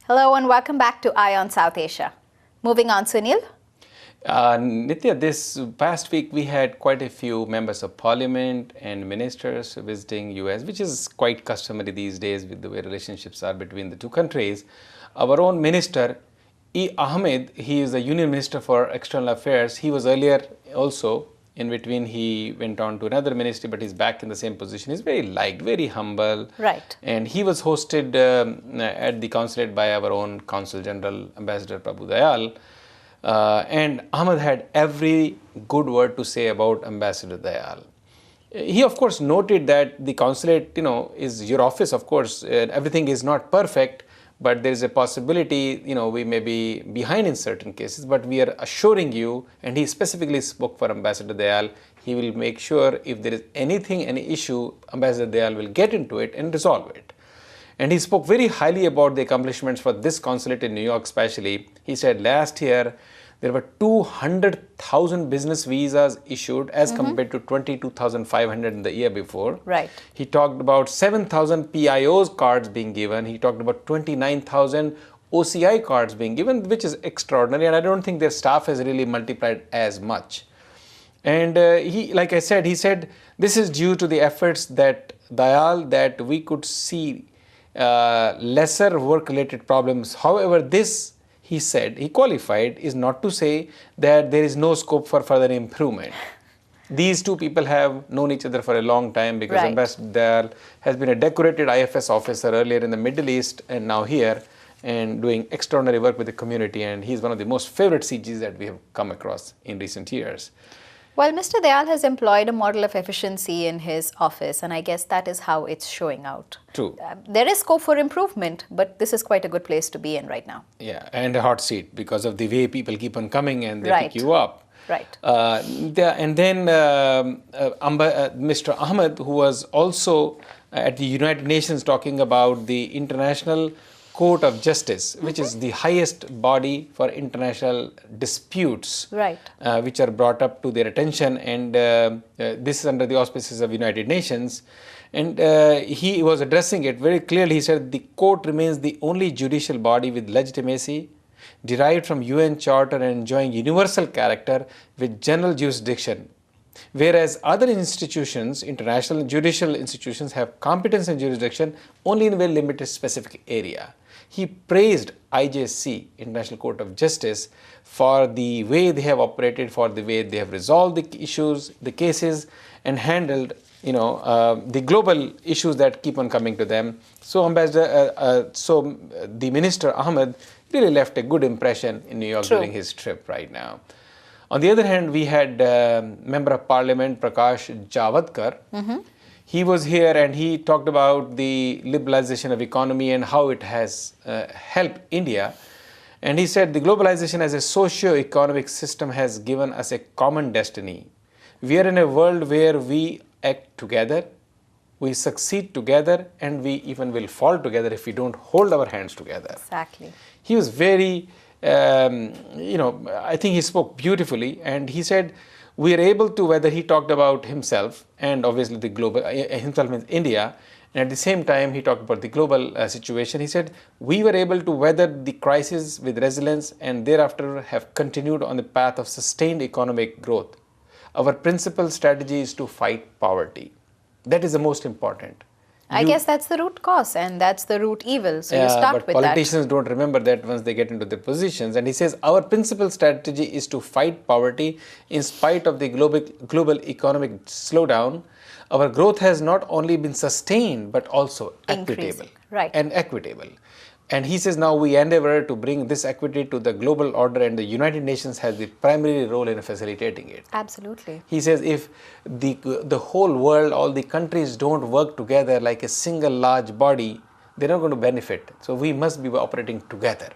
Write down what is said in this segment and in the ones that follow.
Hello and welcome back to Eye on South Asia. Moving on, Sunil. Nitya, this past week we had quite a few members of parliament and ministers visiting US, which is quite customary these days with the way relationships are between the two countries. Our own minister, E. Ahmed, he is the Union Minister for External Affairs. He was earlier also, in between he went on to another ministry, but he's back in the same position. He's very liked, very humble. Right. And he was hosted at the consulate by our own Consul General, Ambassador Prabhu Dayal. And Ahmed had every good word to say about Ambassador Dayal. He, of course, noted that the consulate, is your office, of course. Everything is not perfect, but there is a possibility, we may be behind in certain cases, but we are assuring you, and he specifically spoke for Ambassador Dayal, he will make sure if there is anything, any issue, Ambassador Dayal will get into it and resolve it. And he spoke very highly about the accomplishments for this consulate in New York especially. He said last year there were 200,000 business visas issued as compared to 22,500 in the year before. Right. He talked about 7,000 PIOs cards being given. He talked about 29,000 OCI cards being given, which is extraordinary. And I don't think their staff has really multiplied as much. And like I said, he said this is due to the efforts that Dayal, that we could see lesser work-related problems. However, this, he said, he qualified, is not to say that there is no scope for further improvement. These two people have known each other for a long time because Right. Ambassador Dayal has been a decorated IFS officer earlier in the Middle East and now here, and doing extraordinary work with the community, and he's one of the most favorite CGs that we have come across in recent years. Well, Mr. Dayal has employed a model of efficiency in his office, and I guess that is how it's showing out. True. There is scope for improvement, but this is quite a good place to be in right now. Yeah, and a hot seat because of the way people keep on coming and they Right. pick you up. Right. And then Mr. Ahmed, who was also at the United Nations talking about the International Court of Justice, which is the highest body for international disputes, Right. which are brought up to their attention, and this is under the auspices of United Nations. And he was addressing it very clearly. He said the court remains the only judicial body with legitimacy derived from UN Charter and enjoying universal character with general jurisdiction. Whereas other institutions, international judicial institutions, have competence and jurisdiction only in a very limited specific area. He praised IJC, International Court of Justice, for the way they have operated, for the way they have resolved the issues, the cases, and handled the global issues that keep on coming to them. So the Minister Ahmed really left a good impression in New York True. during his trip right now. On the other hand, we had Member of Parliament Prakash Javadkar. He was here and he talked about the liberalization of economy and how it has helped India. And he said the globalization as a socio-economic system has given us a common destiny. We are in a world where we act together, we succeed together, and we even will fall together if we don't hold our hands together. Exactly. He was very, I think he spoke beautifully, and he said we are able to, whether he talked about himself and obviously the global, himself means India, and at the same time he talked about the global situation. He said we were able to weather the crisis with resilience and thereafter have continued on the path of sustained economic growth. Our principal strategy is to fight poverty. That is the most important. I guess that's the root cause and that's the root evil. So you start but with politicians don't remember that once they get into their positions. And he says our principal strategy is to fight poverty in spite of the global economic slowdown. Our growth has not only been sustained but also Increasing. equitable. Right. And equitable. And he says now we endeavor to bring this equity to the global order, and the United Nations has the primary role in facilitating it. Absolutely. He says if the whole world, all the countries don't work together like a single large body, they're not going to benefit. So we must be operating together.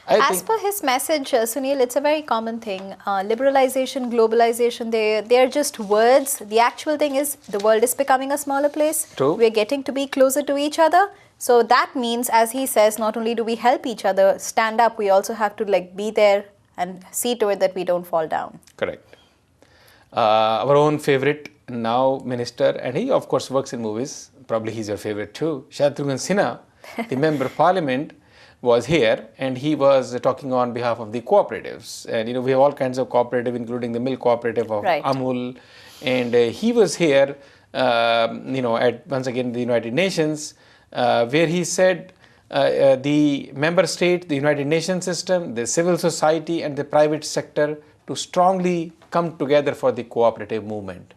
As per his message, Sunil, it's a very common thing. Liberalization, globalization, they're just words. The actual thing is the world is becoming a smaller place. True. We're getting to be closer to each other. So that means, as he says, not only do we help each other stand up, we also have to be there and see to it that we don't fall down. Correct. Our own favorite now minister, and he of course works in movies, probably he's your favorite too, Shatrughan Sinha, the member of parliament, was here, and he was talking on behalf of the cooperatives. And we have all kinds of cooperative, including the milk cooperative of Right. Amul. And he was here, at once again the United Nations, where he said the member state, the United Nations system, the civil society, and the private sector to strongly come together for the cooperative movement.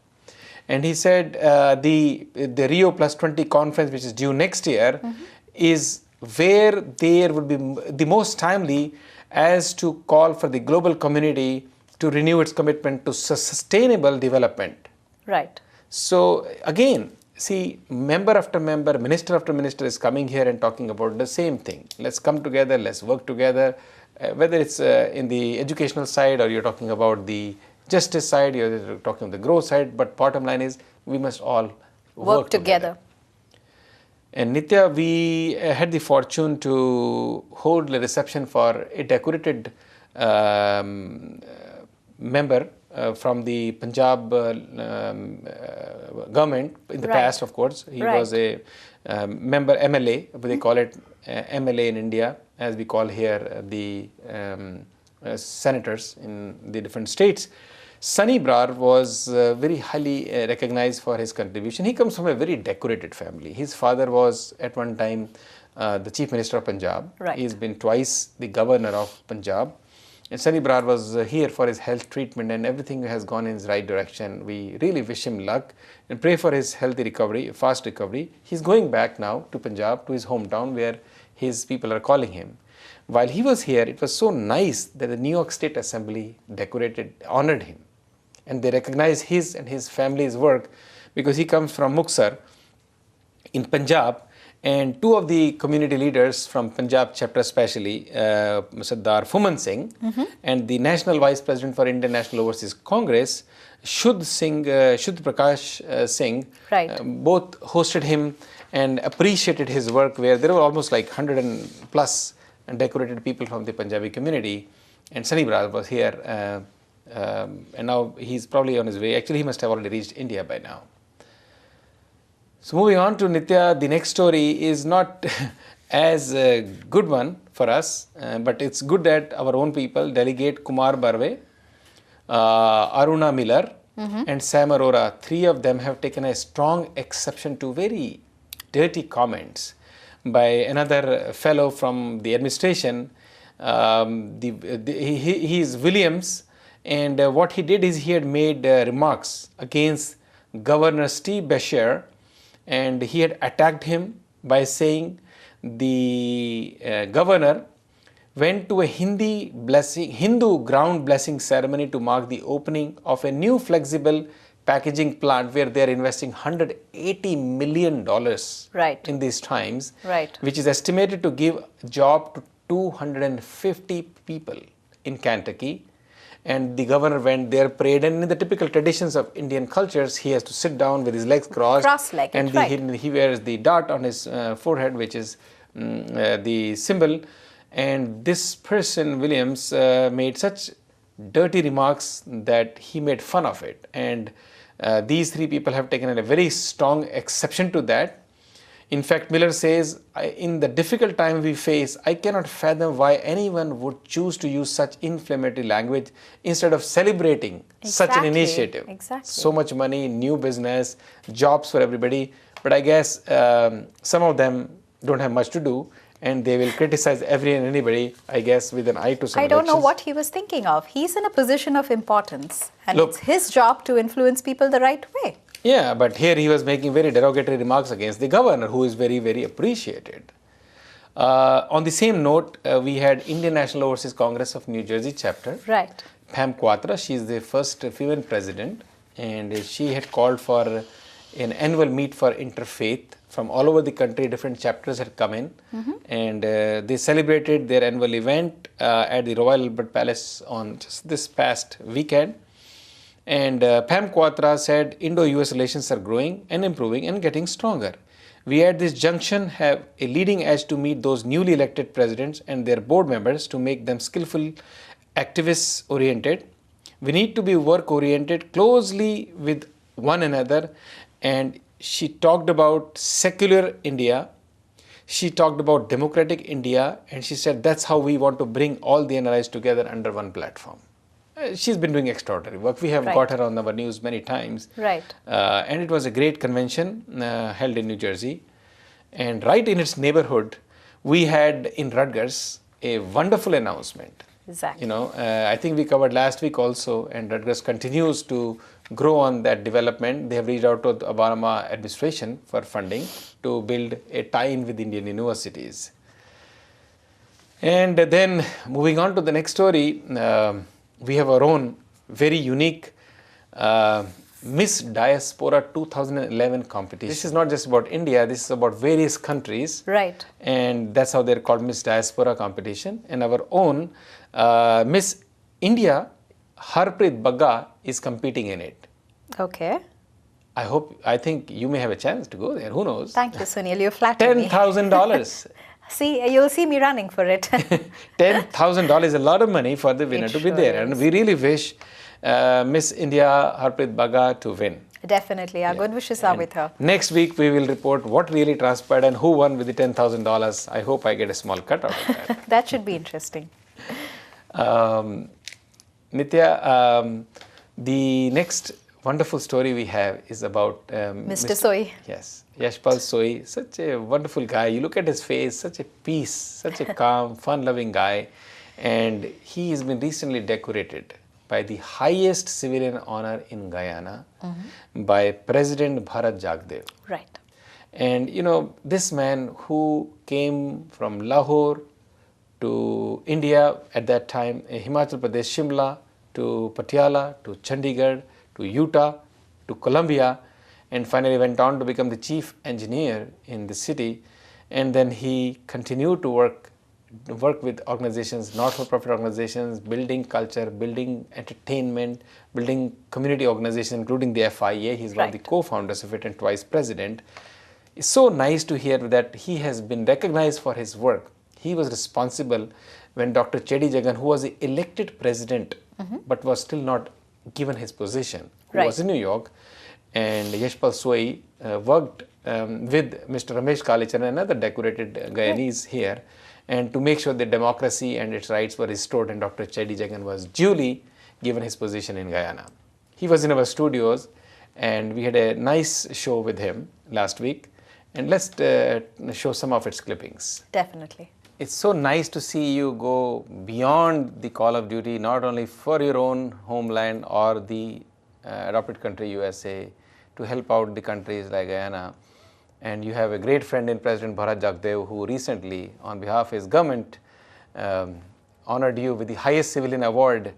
And he said the Rio +20 conference, which is due next year, is where there would be the most timely as to call for the global community to renew its commitment to sustainable development. Right. So again, see, member after member, minister after minister is coming here and talking about the same thing. Let's come together, let's work together, whether it's in the educational side or you're talking about the justice side, you're talking the growth side, but bottom line is we must all work together. And Nitya, we had the fortune to hold a reception for a decorated member from the Punjab government in the past, of course. He was a member MLA, but they call it MLA in India, as we call here the senators in the different states. Sunny Brar was very highly recognized for his contribution. He comes from a very decorated family. His father was at one time the Chief Minister of Punjab. Right. He's been twice the governor of Punjab. And Sunny Brar was here for his health treatment, and everything has gone in his right direction. We really wish him luck and pray for his healthy recovery, fast recovery. He's going back now to Punjab, to his hometown where his people are calling him. While he was here, it was so nice that the New York State Assembly honored him. And they recognized his and his family's work because he comes from Muxar in Punjab, and two of the community leaders from Punjab chapter especially, Sardar Fuman Singh and the National Vice President for Indian National Overseas Congress, Shuddh Prakash Singh, both hosted him and appreciated his work, where there were almost like 100 and plus decorated people from the Punjabi community, and Sunny Brar was here. And now he's probably on his way. Actually, he must have already reached India by now. So moving on to Nitya, the next story is not as a good one for us, but it's good that our own people, Delegate Kumar Barve, Aruna Miller, and Sam Arora, three of them have taken a strong exception to very dirty comments by another fellow from the administration. He is Williams. And what he did is he had made remarks against Governor Steve Beshear, and he had attacked him by saying the governor went to a Hindu ground blessing ceremony to mark the opening of a new flexible packaging plant where they are investing $180 million in these times, which is estimated to give a job to 250 people in Kentucky. And the governor went there, prayed, and in the typical traditions of Indian cultures, he has to sit down with his legs crossed. Cross-legged, and he wears the dot on his forehead, which is the symbol. And this person, Williams, made such dirty remarks that he made fun of it. And these three people have taken a very strong exception to that. In fact, Miller says, in the difficult time we face, I cannot fathom why anyone would choose to use such inflammatory language instead of celebrating such an initiative. So much money, new business, jobs for everybody. But I guess some of them don't have much to do, and they will criticize every and anybody, I guess, with an eye to some I don't know what he was thinking of. He's in a position of importance, and it's his job to influence people the right way. Yeah, but here he was making very derogatory remarks against the governor, who is very, very appreciated. On the same note, we had Indian National Overseas Congress of New Jersey chapter. Pam Quatra, she is the first female president, and she had called for an annual meet for interfaith. From all over the country, different chapters had come in, and they celebrated their annual event at the Royal Albert Palace on just this past weekend. And Pam Quatra said, Indo-US relations are growing and improving and getting stronger. We at this junction have a leading edge to meet those newly elected presidents and their board members to make them skillful, activist-oriented. We need to be work-oriented closely with one another. And she talked about secular India, she talked about democratic India, and she said that's how we want to bring all the NRIs together under one platform. She's been doing extraordinary work. We have got her on our news many times. Right. And it was a great convention held in New Jersey. And right in its neighborhood, we had in Rutgers a wonderful announcement. Exactly. I think we covered last week also, and Rutgers continues to grow on that development. They have reached out to the Obama administration for funding to build a tie-in with Indian universities. And then moving on to the next story, we have our own very unique Miss Diaspora 2011 competition. This is not just about India, this is about various countries. Right. And that's how they're called Miss Diaspora competition. And our own Miss India, Harpreet Bagga, is competing in it. Okay. I think you may have a chance to go there. Who knows? Thank you, Sunil. You flatter me. $10,000. See, you'll see me running for it. $10,000 is a lot of money for the winner to be there. And we really wish Miss India Harpreet Bagga to win. Definitely. Our good wishes are with her. Next week, we will report what really transpired and who won with the $10,000. I hope I get a small cut out of that. That should be interesting. Nitya, the next wonderful story we have is about Mr. Soi. Yes, Yashpal Soi, such a wonderful guy. You look at his face, such a peace, such a calm, fun-loving guy. And he has been recently decorated by the highest civilian honor in Guyana by President Bharat Jagdev. Right. And this man who came from Lahore to India at that time, Himachal Pradesh, Shimla, to Patiala, to Chandigarh, to Utah, to Columbia, and finally went on to become the chief engineer in the city. And then he continued to work with organizations, not-for-profit organizations, building culture, building entertainment, building community organizations, including the FIA. He's one of the co-founders of it and twice president. It's so nice to hear that he has been recognized for his work. He was responsible when Dr. Chedi Jagan, who was the elected president, but was still not given his position, who was in New York, and Yashpal Soi worked with Mr. Ramesh Kalichar and another decorated Guyanese here, and to make sure that democracy and its rights were restored, and Dr. Chedi Jagan was duly given his position in Guyana. He was in our studios, and we had a nice show with him last week, and let's show some of its clippings. Definitely. It's so nice to see you go beyond the call of duty, not only for your own homeland or the adopted country USA, to help out the countries like Guyana. And you have a great friend in President Bharat Jagdev, who recently, on behalf of his government, honored you with the highest civilian award.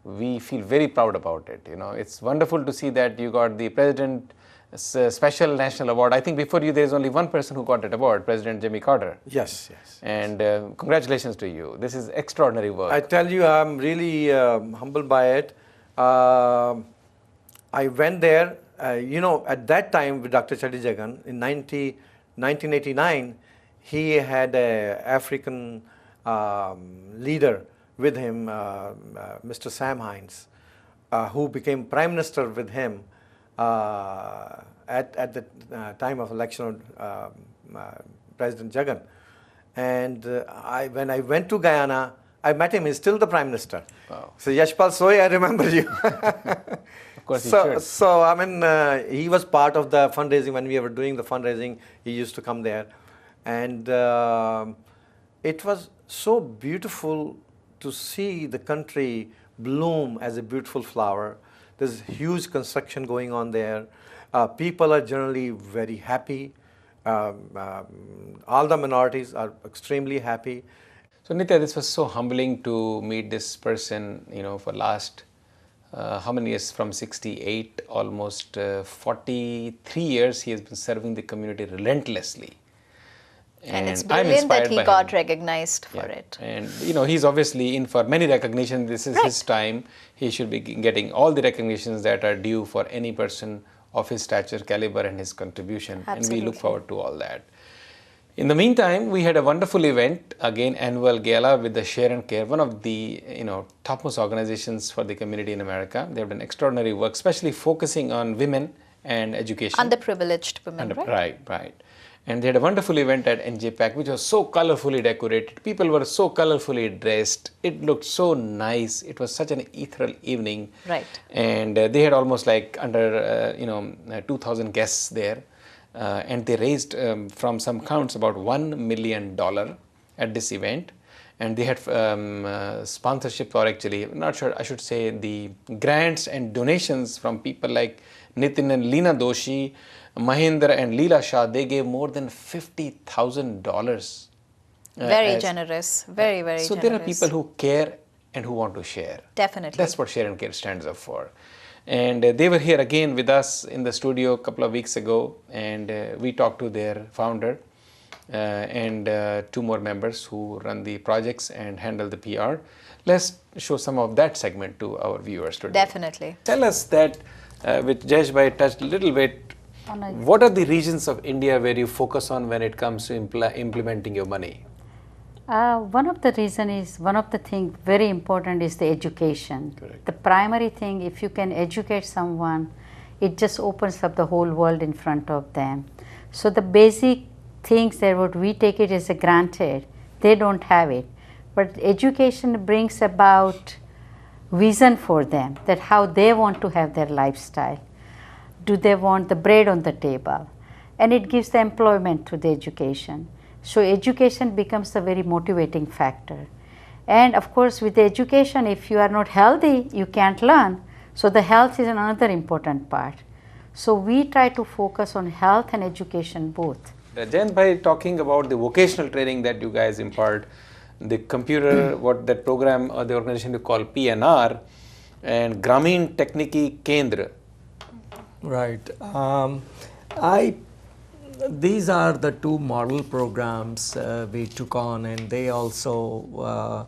We feel very proud about it. It's wonderful to see that you got the President Special National Award. I think before you, there is only one person who got that award, President Jimmy Carter. Yes. And congratulations to you. This is extraordinary work. I tell you, I'm really humbled by it. I went there, at that time with Dr. Chedi Jagan, in 1989, he had an African leader with him, Mr. Sam Hines, who became Prime Minister with him at the time of election of President Jagan. And when I went to Guyana, I met him. He's still the Prime Minister. Wow. So Yashpal Soi, I remember you. Of course, he should. So I mean, he was part of the fundraising. When we were doing the fundraising, he used to come there. And it was so beautiful to see the country bloom as a beautiful flower. There's huge construction going on there. People are generally very happy. All the minorities are extremely happy. So Nitya, this was so humbling to meet this person, for last, how many years, from 68, almost 43 years, he has been serving the community relentlessly. And it's brilliant that he got recognized for it. And he's obviously in for many recognitions. This is his time. He should be getting all the recognitions that are due for any person of his stature, caliber, and his contribution. Absolutely. And we look forward to all that. In the meantime, we had a wonderful event, again annual gala with the Share and Care, one of the topmost organizations for the community in America. They have done extraordinary work, especially focusing on women and education. Underprivileged women, right? Right. And they had a wonderful event at NJPAC, which was so colorfully decorated. People were so colorfully dressed. It looked so nice. It was such an ethereal evening. Right. And they had almost like under 2,000 guests there. And they raised from some counts about $1 million at this event. And they had sponsorship, or actually, I'm not sure, I should say the grants and donations from people like Nitin and Leena Doshi, Mahendra and Leela Shah. They gave more than $50,000. Very generous, very, very so generous. So there are people who care and who want to share. Definitely. That's what Share and Care stands up for. And they were here again with us in the studio a couple of weeks ago, and we talked to their founder and two more members who run the projects and handle the PR. Let's show some of that segment to our viewers today. Definitely. Tell us that, which Jayesh Bhai touched a little bit, what are the regions of India where you focus on when it comes to implementing your money? One of the things very important is the education. Correct. The primary thing, if you can educate someone, it just opens up the whole world in front of them. So the basic things that what we take it as a granted, they don't have it. But education brings about vision for them, that how they want to have their lifestyle. Do they want the bread on the table? And it gives the employment to the education. So education becomes a very motivating factor. And of course, with the education, if you are not healthy, you can't learn. So the health is another important part. So we try to focus on health and education both. Jayant Bhai, talking about the vocational training that you guys impart, the computer, what that program or the organization you call PNR, and Grameen Techniki Kendra. Right. These are the two model programs we took on, and they also,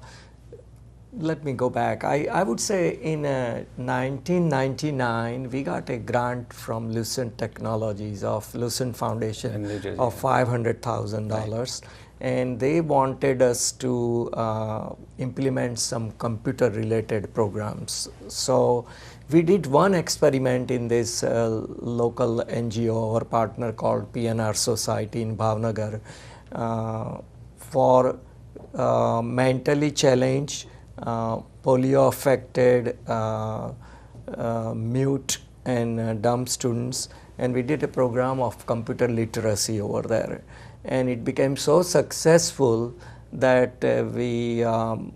let me go back. I would say in 1999, we got a grant from Lucent Technologies of Lucent Foundation of $500,000. And they wanted us to implement some computer related programs. So we did one experiment in this local NGO, our partner called PNR Society in Bhavnagar, for mentally challenged, polio affected, mute and dumb students, and we did a program of computer literacy over there. And it became so successful that we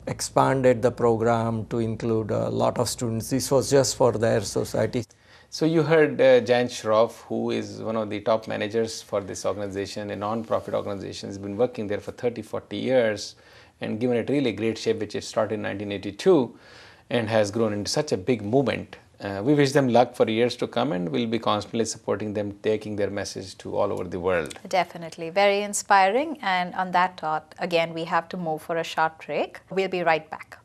expanded the program to include a lot of students. This was just for their society. So you heard Jayant Shroff, who is one of the top managers for this organization, a non-profit organization. He's been working there for 30-40 years and given it really great shape, which it started in 1982 and has grown into such a big movement. We wish them luck for years to come, and we'll be constantly supporting them, taking their message to all over the world. Definitely. Very inspiring. And on that thought, again, we have to move for a short break. We'll be right back.